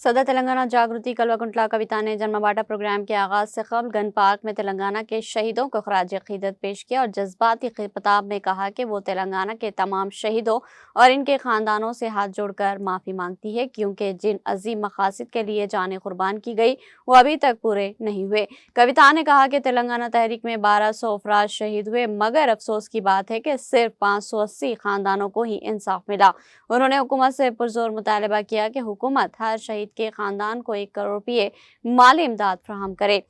सदर तेलंगाना जागृति कल्वकुंटला कविता ने जन्मबाटा प्रोग्राम के आगाज से कबल गन पार्क में तेलंगाना के शहीदों को खराज अकीदत पेश किया और जज्बाती खिताब में कहा कि वो तेलंगाना के तमाम शहीदों और इनके खानदानों से हाथ जोड़कर माफ़ी मांगती है, क्योंकि जिन अजीम मकासद के लिए जानें कुर्बान की गई वो अभी तक पूरे नहीं हुए। कविता ने कहा कि तेलंगाना तहरीक में 1200 अफराद शहीद हुए, मगर अफसोस की बात है कि सिर्फ 580 खानदानों को ही इंसाफ मिला। उन्होंने हुकूमत से पुरजोर मुतालबा किया कि हुकूमत हर शहीद के खानदान को 1 करोड़ रुपये माली इमदाद फराहम करे।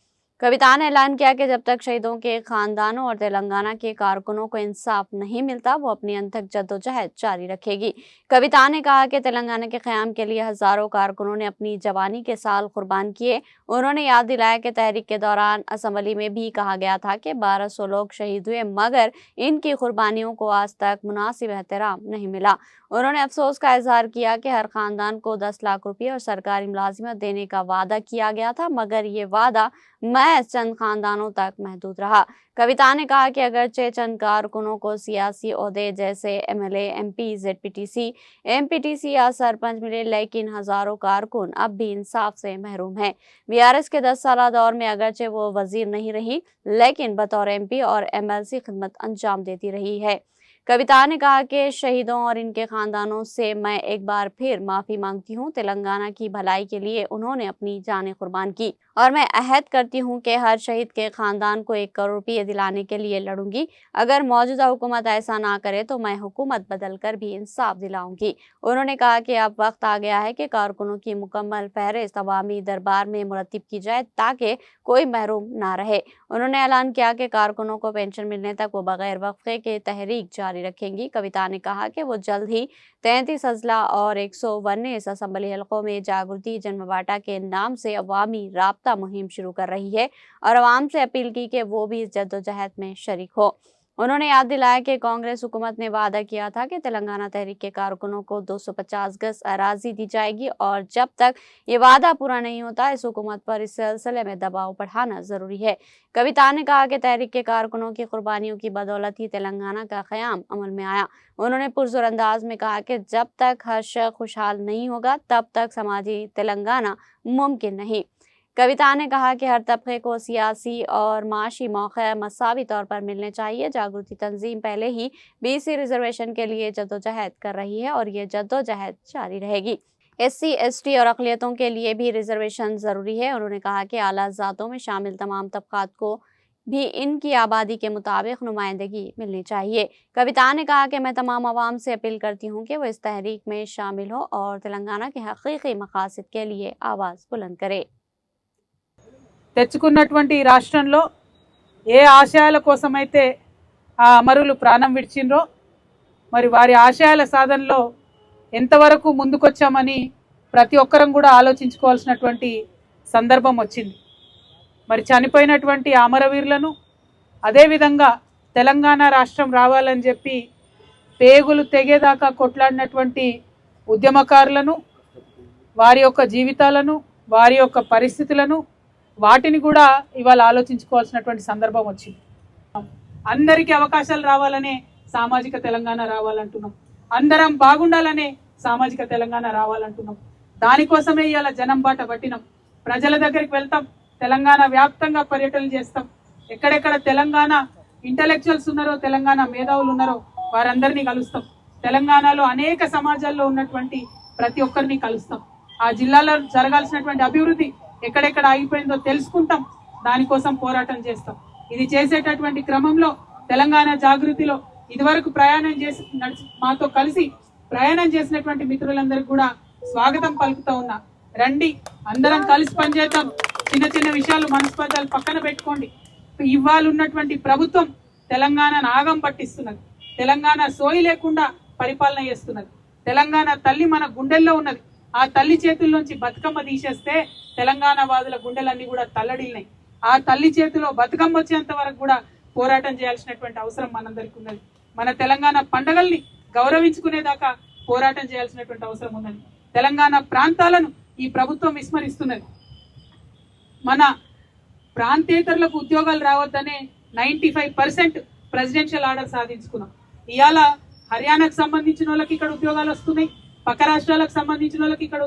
कविता ने ऐलान किया कि जब तक शहीदों के खानदानों और तेलंगाना के कारकुनों को इंसाफ नहीं मिलता वो अपनी अंत तक जद्दोजहद जारी रखेगी। कविता ने कहा कि तेलंगाना के क़याम के लिए हजारों कारकुनों ने अपनी जवानी के साल कुर्बान किए। उन्होंने याद दिलाया कि तहरीक के दौरान असम्बली में भी कहा गया था कि 1200 लोग शहीद हुए, मगर इनकी कुर्बानियों को आज तक मुनासिब एहतराम नहीं मिला। उन्होंने अफसोस का इजहार किया कि हर खानदान को 10 लाख रुपये और सरकारी मुलाजिमत देने का वादा किया गया था, मगर ये वादा महज चंद खानदानों तक महदूद रहा। कविता ने कहा कि अगरचे चंद कारकुनों को सियासी ओहदे जैसे MLA, MP, ZPTC, MPTC या सरपंच मिले, लेकिन हजारों कारकुन अब भी इंसाफ से महरूम हैं। BRS के 10 साल दौर में अगरचे वो वजीर नहीं रही, लेकिन बतौर MP और MLC खिदमत अंजाम देती रही है। कविता ने कहा कि शहीदों और इनके खानदानों से मैं एक बार फिर माफ़ी मांगती हूँ। तेलंगाना की भलाई के लिए उन्होंने अपनी जानें कुर्बान की और मैं अहद करती हूँ कि हर शहीद के खानदान को 1 करोड़ रुपये दिलाने के लिए लड़ूंगी। अगर मौजूदा हुकूमत ऐसा ना करे तो मैं हुकूमत बदल कर भी इंसाफ दिलाऊंगी। उन्होंने कहा कि अब वक्त आ गया है कि कारकुनों की मुकम्मल फहरिस्त अवामी दरबार में मुरतब की जाए ताकि कोई महरूम ना रहे। उन्होंने ऐलान किया कि कारकुनों को पेंशन मिलने तक वो बगैर वक्फे के तहरीक जारी रखेंगी। कविता ने कहा कि वो जल्द ही 33 अजला और 119 असम्बली हलकों में जागृति जन्मबाटा के नाम से अवामी राब्ता मुहिम शुरू कर रही है और अवाम से अपील की कि वो भी इस जद्दोजहद में शरीक हो। उन्होंने याद दिलाया कि कांग्रेस हुकूमत ने वादा किया था कि तेलंगाना तहरीक के कारकुनों को 250 गज अराजी दी जाएगी और जब तक ये वादा पूरा नहीं होता इस हुकूमत पर इस सिलसिले में दबाव बढ़ाना जरूरी है। कविता ने कहा कि तहरीक के कारकुनों की कुर्बानियों की बदौलत ही तेलंगाना का क़याम अमल में आया। उन्होंने पुरजोर अंदाज में कहा कि जब तक हर शख्स खुशहाल नहीं होगा तब तक समाजी तेलंगाना मुमकिन नहीं। कविता ने कहा कि हर तबके को सियासी और माशी मौक़े मसावी तौर पर मिलने चाहिए। जागृति तंजीम पहले ही BC रिजर्वेशन के लिए जद्दोजहद कर रही है और ये जद्दोजहद जारी रहेगी। SC, ST और अक़लियतों के लिए भी रिजर्वेशन ज़रूरी है। उन्होंने कहा कि आला ज़ातों में शामिल तमाम तबक़ात को भी इनकी आबादी के मुताबिक नुमाइंदगी मिलनी चाहिए। कविता ने कहा कि मैं तमाम आवाम से अपील करती हूँ कि वो इस तहरीक में शामिल हो और तेलंगाना के हकीकी मकासद के लिए आवाज़ बुलंद करे। తెచ్చుకున్నటువంటి రాష్ట్రంలో ఏ ఆశయాల కోసమైతే ఆ అమరులు ప్రాణం విడిచిండ్రో మరి వారి ఆశయాల సాధనలో ఎంతవరకు ముందుకొచ్చామని ప్రతి ఒక్కరం కూడా ఆలోచించుకోవాల్సినటువంటి సందర్భం వచ్చింది. మరి చనిపోయినటువంటి అమరవీరులను అదేవిధంగా తెలంగాణ రాష్ట్రం రావాలని చెప్పి పేగులు తెగేదాకా కొట్లాడినటువంటి ఉద్యమకారులను, వారి యొక్క జీవితాలను, వారి యొక్క పరిస్థితులను వాటిని కూడా ఇవాళ ఆలోచించుకోవాల్సినటువంటి సందర్భం వచ్చింది. అందరికీ అవకాశాలు రావాలనే సామాజిక తెలంగాణ రావాలంటున్నాం. అందరం బాగుండాలనే సామాజిక తెలంగాణ రావాలంటున్నాం. దానికోసమే ఇవాళ జనం బాట పట్టినాం. ప్రజల దగ్గరికి వెళ్తాం, తెలంగాణ వ్యాప్తంగా పర్యటనలు చేస్తాం. ఎక్కడెక్కడ తెలంగాణ ఇంటలెక్చువల్స్ ఉన్నారో, తెలంగాణ మేధావులు ఉన్నారో వారందరినీ కలుస్తాం. తెలంగాణలో అనేక సమాజాల్లో ఉన్నటువంటి ప్రతి ఒక్కరిని కలుస్తాం. ఆ జిల్లాలో జరగాల్సినటువంటి అభివృద్ధి ఎక్కడెక్కడ ఆగిపోయిందో తెలుసుకుంటాం, దానికోసం పోరాటం చేస్తాం. ఇది చేసేటటువంటి క్రమంలో తెలంగాణ జాగృతిలో ఇదివరకు ప్రయాణం చేసి మాతో కలిసి ప్రయాణం చేసినటువంటి మిత్రులందరికీ కూడా స్వాగతం పలుకుతా ఉన్నా. రండి, అందరం కలిసి పనిచేద్దాం. చిన్న చిన్న విషయాలు, మనస్పర్ధలు పక్కన పెట్టుకోండి. ఇవాళ ఉన్నటువంటి ప్రభుత్వం తెలంగాణను ఆగం పట్టిస్తున్నది. తెలంగాణ సోయి లేకుండా పరిపాలన చేస్తున్నది. తెలంగాణ తల్లి మన గుండెల్లో ఉన్నది. ఆ తల్లి చేతుల్లోంచి బతుకమ్మ తీసేస్తే తెలంగాణ వాదుల గుండెలన్నీ కూడా తల్లడిల్లినాయి. ఆ తల్లి చేతిలో బతుకమ్మ వచ్చేంత వరకు కూడా పోరాటం చేయాల్సినటువంటి అవసరం మనందరికీ ఉన్నది. మన తెలంగాణ పండుగల్ని గౌరవించుకునేదాకా పోరాటం చేయాల్సినటువంటి అవసరం ఉన్నది. తెలంగాణ ప్రాంతాలను ఈ ప్రభుత్వం విస్మరిస్తున్నది. మన ప్రాంతేతరులకు ఉద్యోగాలు రావద్దనే 95% ప్రెసిడెన్షియల్ ఆర్డర్ సాధించుకున్నాం. ఇవాళ హర్యానాకు సంబంధించిన వాళ్ళకి ఇక్కడ ఉద్యోగాలు వస్తున్నాయి, పక్క రాష్ట్రాలకు సంబంధించిన వాళ్ళకి ఇక్కడ